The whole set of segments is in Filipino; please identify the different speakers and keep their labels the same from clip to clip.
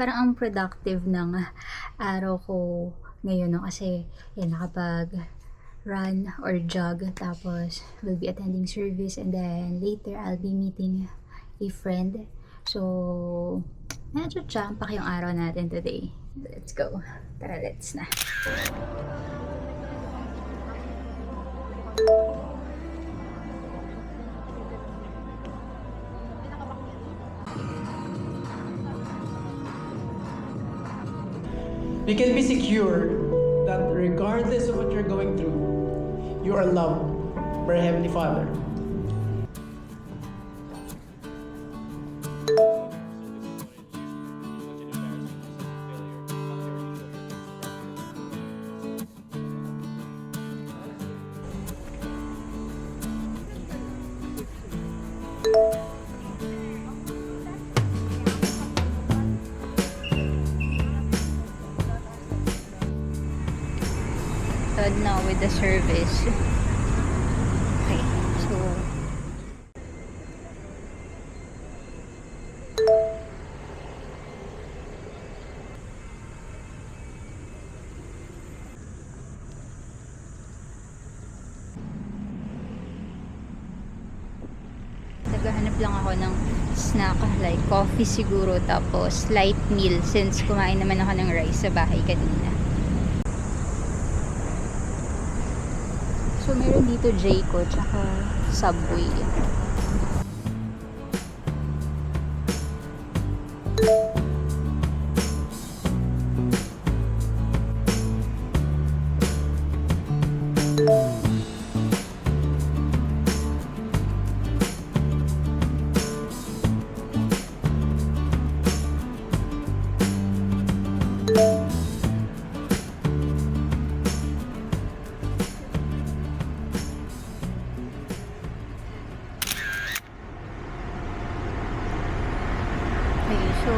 Speaker 1: parang ang productive ng araw ko ngayon, no? Kasi yan, nakapag-run or jog, tapos will be attending service, and then later I'll be meeting a friend. So, medyo jam-pack yung araw natin today. Let's go. Tara, let's na.
Speaker 2: We can be secure that regardless of what you're going through, you are loved by our Heavenly Father.
Speaker 1: Done now with the service. Okay, so naghahanap lang ako ng snack, like coffee siguro, tapos light meal since kumain naman ako ng rice sa bahay kanina. So, meron dito Jayco, tsaka Subway. So,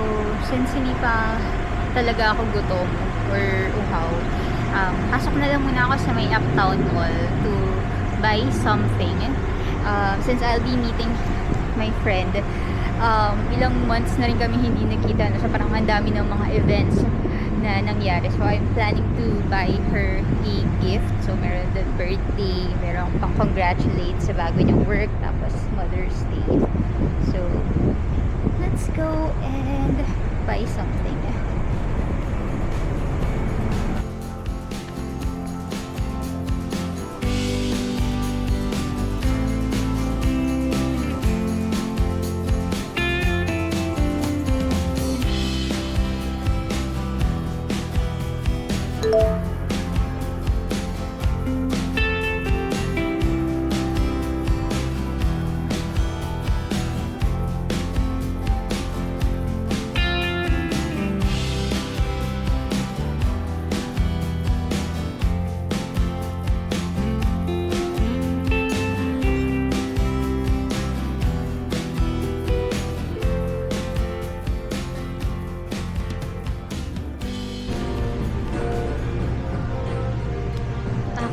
Speaker 1: since hindi pa talaga ako gutom or uhaw, pasok na lang muna ako sa may Uptown Mall to buy something. Since I'll be meeting my friend, ilang months na rin kami hindi nakita, no? So, parang ang dami ng mga events na nangyari. So, I'm planning to buy her a gift. So, meron the birthday, meron pang congratulate sa bago niyang work, tapos Mother's Day. So, let's go and buy something.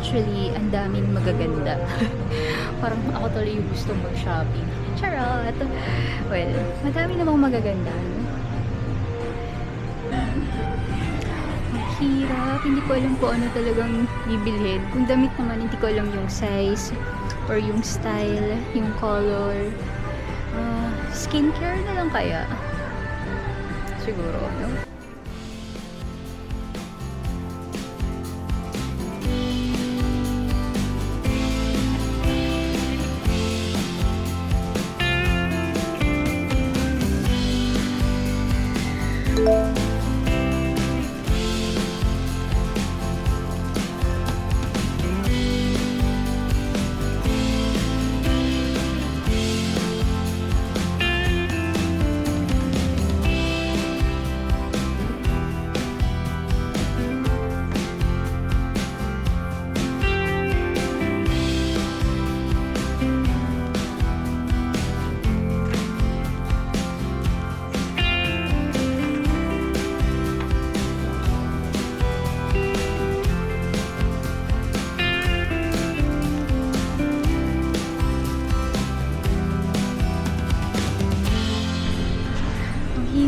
Speaker 1: Actually, ang daming magaganda. Parang ako tuloy yung gusto mag-shopping. Charot! Well, madami namang magaganda. Ang hirap. Hindi ko alam kung ano talagang bibilhin. Kung damit naman, hindi ko alam yung size or yung style, yung color. Skincare na lang kaya. Siguro, no?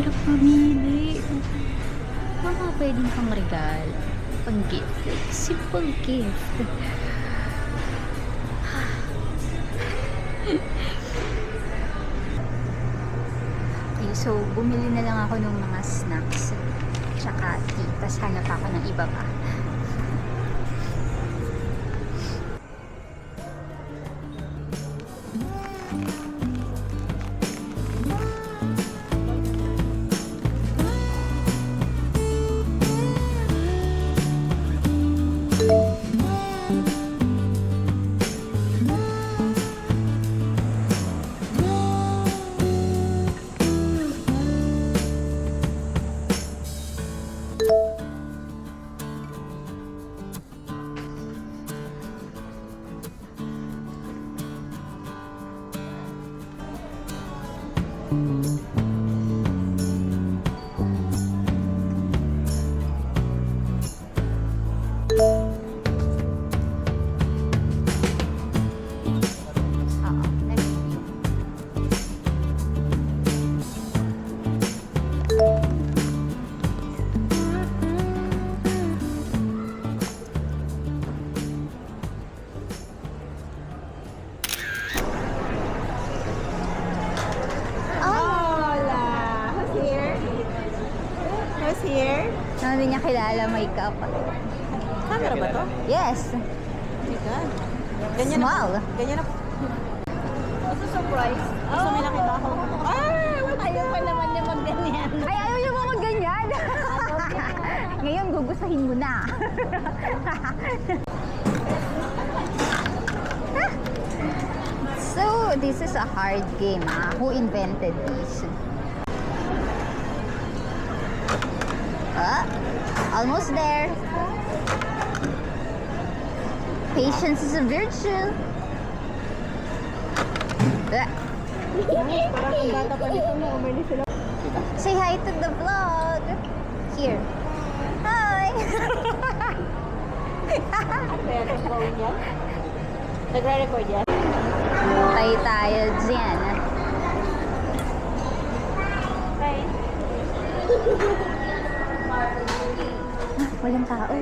Speaker 1: hirap mamili. Mga pwedeng pang regalo. Pang gift. Simple gift. Okay, so, bumili na lang ako ng mga snacks. Tsaka tea. Tapos hanap ako ng iba pa.
Speaker 3: Who's here?
Speaker 1: Hindi niya kilala makeup.
Speaker 3: Camera ba to?
Speaker 1: Yes.
Speaker 3: Oh my God.
Speaker 1: Small.
Speaker 3: Ganyan na. What's the surprise? Gusto may nakita ako.
Speaker 1: Ayaw pa naman niya magganyan. Ay, ayaw niya mga ganyan. Ngayon, gugustuhin mo na. So, this is a hard game. Who invented this? Almost there. Patience is a virtue.
Speaker 3: Parang ang bata pa nito mo. Umali sila.
Speaker 1: Say hi to the vlog. Here. Hi.
Speaker 3: Nag-record yan? Nagre-record yan?
Speaker 1: Tayo dyan.
Speaker 3: Hi.
Speaker 1: Walang tao.